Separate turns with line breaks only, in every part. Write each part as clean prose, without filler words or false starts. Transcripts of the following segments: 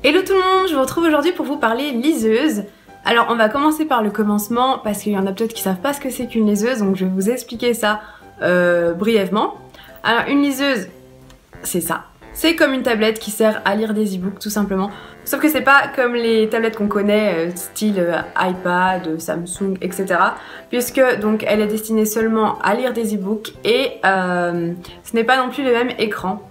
Hello tout le monde, je vous retrouve aujourd'hui pour vous parler liseuse. Alors on va commencer par le commencement parce qu'il y en a peut-être qui savent pas ce que c'est qu'une liseuse, donc je vais vous expliquer ça brièvement. Alors une liseuse, c'est ça. C'est comme une tablette qui sert à lire des e-books tout simplement. Sauf que c'est pas comme les tablettes qu'on connaît, style iPad, Samsung, etc. Puisque donc elle est destinée seulement à lire des e-books et ce n'est pas non plus le même écran.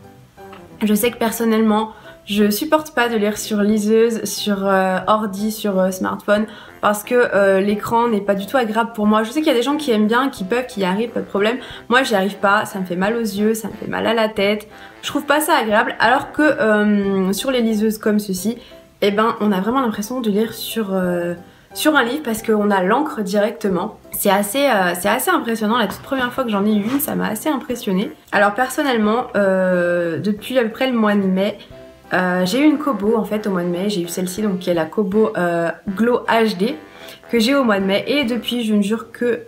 Je sais que personnellement, je supporte pas de lire sur liseuse, sur ordi, sur smartphone parce que l'écran n'est pas du tout agréable pour moi. Je sais qu'il y a des gens qui aiment bien, qui peuvent, qui y arrivent, pas de problème. Moi j'y arrive pas, ça me fait mal aux yeux, ça me fait mal à la tête. Je trouve pas ça agréable alors que sur les liseuses comme ceci, eh ben on a vraiment l'impression de lire sur un livre parce qu'on a l'encre directement. C'est assez impressionnant. La toute première fois que j'en ai eu une, ça m'a assez impressionnée. Alors personnellement, depuis à peu près le mois de mai, j'ai eu une Kobo en fait au mois de mai. J'ai eu celle-ci donc qui est la Kobo Glow HD que j'ai au mois de mai et depuis je ne jure que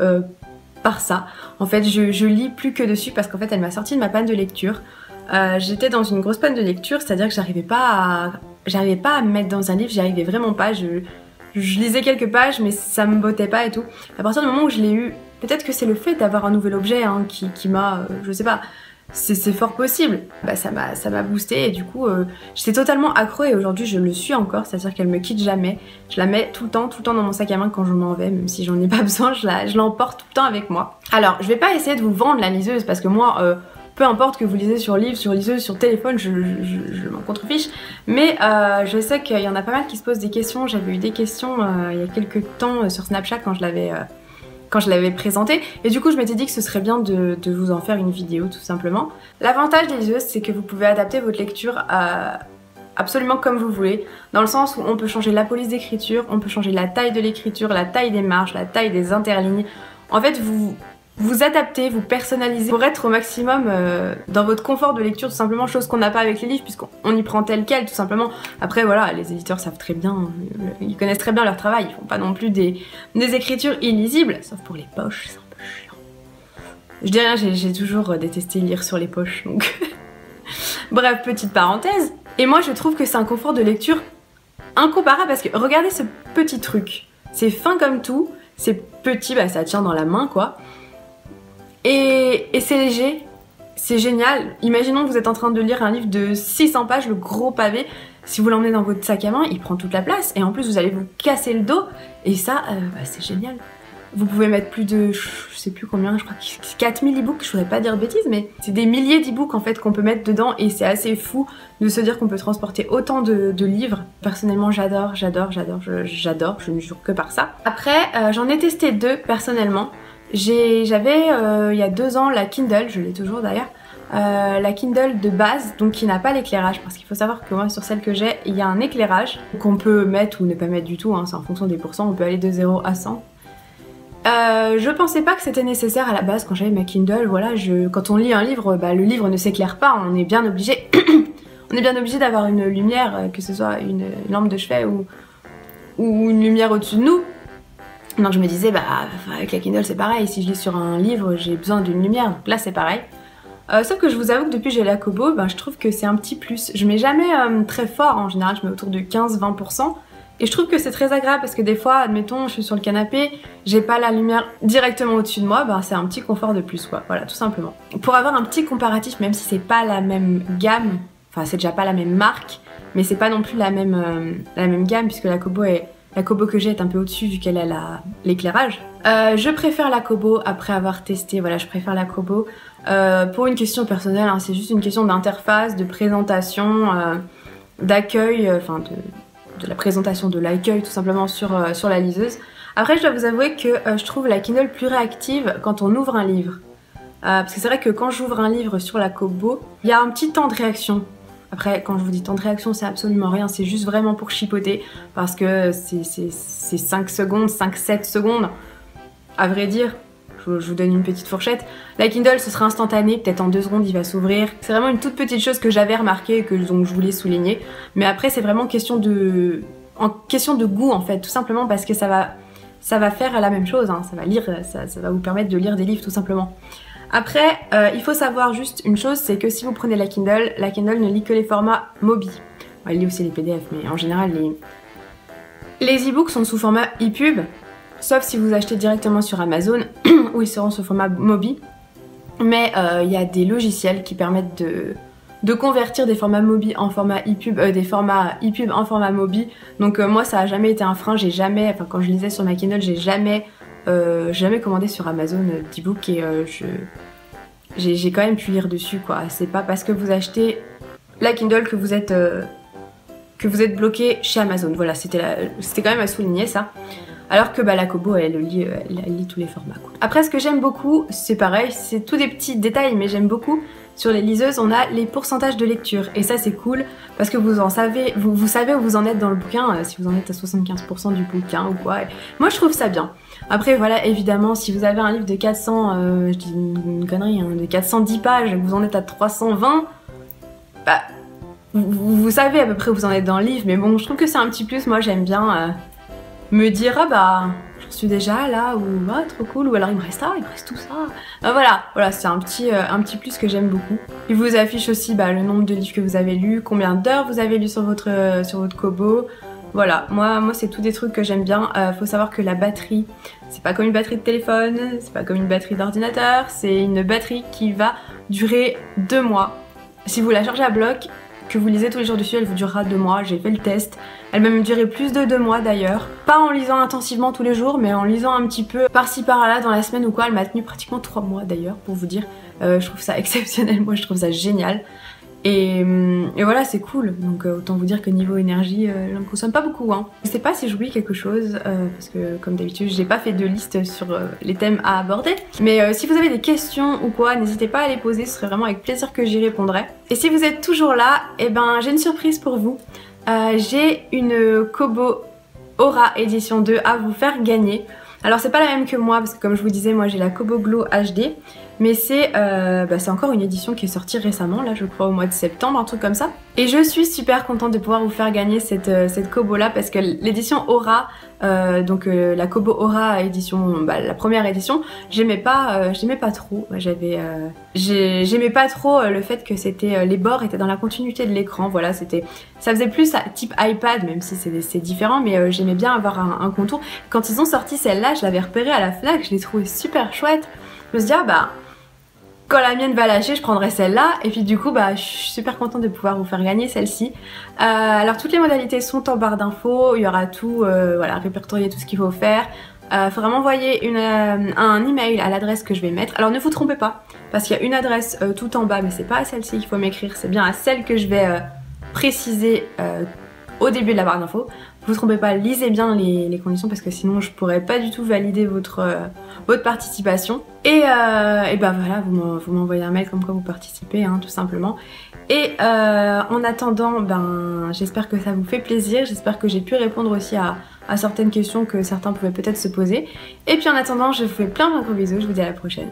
par ça. En fait je lis plus que dessus parce qu'en fait elle m'a sorti de ma panne de lecture. J'étais dans une grosse panne de lecture, c'est-à-dire que j'arrivais pas à me mettre dans un livre, j'y arrivais vraiment pas. Je lisais quelques pages mais ça me bottait pas et tout. À partir du moment où je l'ai eu, peut-être que c'est le fait d'avoir un nouvel objet hein, qui m'a, je sais pas, c'est fort possible. Bah ça m'a boosté et du coup j'étais totalement accro et aujourd'hui je le suis encore, c'est-à-dire qu'elle me quitte jamais. Je la mets tout le temps dans mon sac à main quand je m'en vais, même si j'en ai pas besoin, je l'emporte tout le temps avec moi. Alors je vais pas essayer de vous vendre la liseuse parce que moi peu importe que vous lisez sur livre, sur liseuse, sur téléphone, je m'en contrefiche. Mais je sais qu'il y en a pas mal qui se posent des questions. J'avais eu des questions il y a quelques temps sur Snapchat quand je l'avais présenté. Et du coup, je m'étais dit que ce serait bien de vous en faire une vidéo, tout simplement. L'avantage des liseuses, c'est que vous pouvez adapter votre lecture absolument comme vous voulez. Dans le sens où on peut changer la police d'écriture, on peut changer la taille de l'écriture, la taille des marges, la taille des interlignes. En fait, vous adaptez, vous personnalisez pour être au maximum dans votre confort de lecture tout simplement, chose qu'on n'a pas avec les livres puisqu'on y prend tel quel tout simplement. Après voilà, les éditeurs savent très bien, ils connaissent très bien leur travail, ils font pas non plus des écritures illisibles, sauf pour les poches, c'est un peu chiant. Je dis rien, j'ai toujours détesté lire sur les poches donc... Bref, petite parenthèse. Et moi je trouve que c'est un confort de lecture incomparable parce que regardez ce petit truc, c'est fin comme tout, c'est petit, bah ça tient dans la main quoi. Et c'est léger, c'est génial. Imaginons que vous êtes en train de lire un livre de 600 pages, le gros pavé. Si vous l'emmenez dans votre sac à main, il prend toute la place. Et en plus, vous allez vous casser le dos. Et ça, c'est génial. Vous pouvez mettre plus de, je sais plus combien, je crois que c'est 4000 e-books, je voudrais pas dire de bêtises, mais c'est des milliers d'e-books en fait qu'on peut mettre dedans. Et c'est assez fou de se dire qu'on peut transporter autant de livres. Personnellement, j'adore, je ne jure que par ça. Après, j'en ai testé deux personnellement. J'avais il y a 2 ans la Kindle, je l'ai toujours d'ailleurs, la Kindle de base, donc qui n'a pas l'éclairage, parce qu'il faut savoir que moi sur celle que j'ai, il y a un éclairage qu'on peut mettre ou ne pas mettre du tout, hein, c'est en fonction des pourcents, on peut aller de 0 à 100. Je pensais pas que c'était nécessaire à la base quand j'avais ma Kindle, voilà, quand on lit un livre, bah, le livre ne s'éclaire pas, on est bien obligé d'avoir une lumière, que ce soit une lampe de chevet ou une lumière au-dessus de nous. Donc je me disais, bah avec la Kindle c'est pareil, si je lis sur un livre j'ai besoin d'une lumière, donc là c'est pareil. Sauf que je vous avoue que depuis que j'ai la Kobo, bah, je trouve que c'est un petit plus. Je mets jamais très fort, en général je mets autour de 15-20%. Et je trouve que c'est très agréable parce que des fois, admettons, je suis sur le canapé, j'ai pas la lumière directement au-dessus de moi, bah c'est un petit confort de plus quoi, voilà tout simplement. Pour avoir un petit comparatif, même si c'est pas la même gamme, enfin c'est déjà pas la même marque, mais c'est pas non plus la même gamme puisque la Kobo que j'ai est un peu au-dessus vu qu'elle a l'éclairage. Je préfère la Kobo après avoir testé, voilà je préfère la Kobo. Pour une question personnelle, hein, c'est juste une question d'interface, de présentation, d'accueil, enfin de la présentation de l'accueil tout simplement sur la liseuse. Après je dois vous avouer que je trouve la Kindle plus réactive quand on ouvre un livre. Parce que c'est vrai que quand j'ouvre un livre sur la Kobo, il y a un petit temps de réaction. Après, quand je vous dis temps de réaction, c'est absolument rien, c'est juste vraiment pour chipoter, parce que c'est 5 secondes, 5-7 secondes, à vrai dire, je vous donne une petite fourchette. La Kindle, ce sera instantané, peut-être en 2 secondes, il va s'ouvrir. C'est vraiment une toute petite chose que j'avais remarqué et que donc, je voulais souligner. Mais après, c'est vraiment question de goût, en fait, tout simplement parce que ça va faire la même chose, hein. Ça va vous permettre de lire des livres, tout simplement. Après, il faut savoir juste une chose, c'est que si vous prenez la Kindle ne lit que les formats Mobi. Elle lit aussi les PDF, mais en général, les e-books sont sous format EPUB, sauf si vous achetez directement sur Amazon, où ils seront sous format Mobi. Mais il y a des logiciels qui permettent de convertir des formats Mobi en format EPUB, des formats EPUB en format Mobi. Donc moi, ça a jamais été un frein. J'ai jamais, enfin quand je lisais sur ma Kindle, j'ai jamais commandé sur Amazon d'e-book et j'ai quand même pu lire dessus, quoi. C'est pas parce que vous achetez la Kindle que vous êtes bloqué chez Amazon. Voilà, c'était quand même à souligner ça. Alors que la Kobo, elle lit tous les formats, quoi. Après, ce que j'aime beaucoup, c'est pareil, c'est tous des petits détails, mais j'aime beaucoup. Sur les liseuses, on a les pourcentages de lecture. Et ça, c'est cool, parce que vous savez où vous en êtes dans le bouquin, si vous en êtes à 75% du bouquin ou quoi. Et moi, je trouve ça bien. Après, voilà, évidemment, si vous avez un livre de 400, je dis une connerie, hein, de 410 pages, et que vous en êtes à 320, bah, vous savez à peu près où vous en êtes dans le livre, mais bon, je trouve que c'est un petit plus. Moi, j'aime bien me dire, ah bah, j'en suis déjà là, ou ah, trop cool, ou alors il me reste tout ça. Voilà, c'est un petit plus que j'aime beaucoup. Il vous affiche aussi le nombre de livres que vous avez lus, combien d'heures vous avez lu sur votre Kobo. Voilà, moi c'est tous des trucs que j'aime bien. Faut savoir que la batterie, c'est pas comme une batterie de téléphone, c'est pas comme une batterie d'ordinateur, c'est une batterie qui va durer 2 mois. Si vous la chargez à bloc, que vous lisez tous les jours dessus, elle vous durera 2 mois, j'ai fait le test. Elle va me durer plus de 2 mois d'ailleurs. Pas en lisant intensivement tous les jours, mais en lisant un petit peu par-ci par-là dans la semaine ou quoi. Elle m'a tenu pratiquement 3 mois d'ailleurs, pour vous dire. Je trouve ça exceptionnel, moi je trouve ça génial. Et voilà, c'est cool. Donc autant vous dire que niveau énergie, je ne consomme pas beaucoup, hein. Je sais pas si j'oublie quelque chose, parce que comme d'habitude, j'ai pas fait de liste sur les thèmes à aborder. Mais si vous avez des questions ou quoi, n'hésitez pas à les poser, ce serait vraiment avec plaisir que j'y répondrai. Et si vous êtes toujours là, eh ben j'ai une surprise pour vous. J'ai une Kobo Aura édition 2 à vous faire gagner. Alors c'est pas la même que moi, parce que comme je vous disais, moi j'ai la Kobo Glow HD. Mais c'est encore une édition qui est sortie récemment, là je crois au mois de septembre, un truc comme ça. Et je suis super contente de pouvoir vous faire gagner cette Kobo là, parce que l'édition Aura, la Kobo Aura édition, la première édition, j'aimais pas trop. J'aimais pas trop le fait que les bords étaient dans la continuité de l'écran, voilà, ça faisait plus type iPad, même si c'est différent, mais j'aimais bien avoir un contour. Quand ils ont sorti celle-là, je l'avais repérée à la Fnac, je l'ai trouvée super chouette. Je me suis dit, quand la mienne va lâcher, je prendrai celle-là. Et puis du coup, je suis super contente de pouvoir vous faire gagner celle-ci. Alors toutes les modalités sont en barre d'infos. Il y aura tout, répertorier tout ce qu'il faut faire. Faudra m'envoyer un email à l'adresse que je vais mettre. Alors ne vous trompez pas, parce qu'il y a une adresse tout en bas, mais c'est pas à celle-ci qu'il faut m'écrire. C'est bien à celle que je vais préciser au début de la barre d'infos. Vous ne trompez pas, lisez bien les conditions, parce que sinon je pourrais pas du tout valider votre participation. Et voilà, vous m'envoyez un mail comme quoi vous participez, hein, tout simplement. Et en attendant, j'espère que ça vous fait plaisir, j'espère que j'ai pu répondre aussi à certaines questions que certains pouvaient peut-être se poser. Et puis en attendant, je vous fais plein de gros bisous, je vous dis à la prochaine.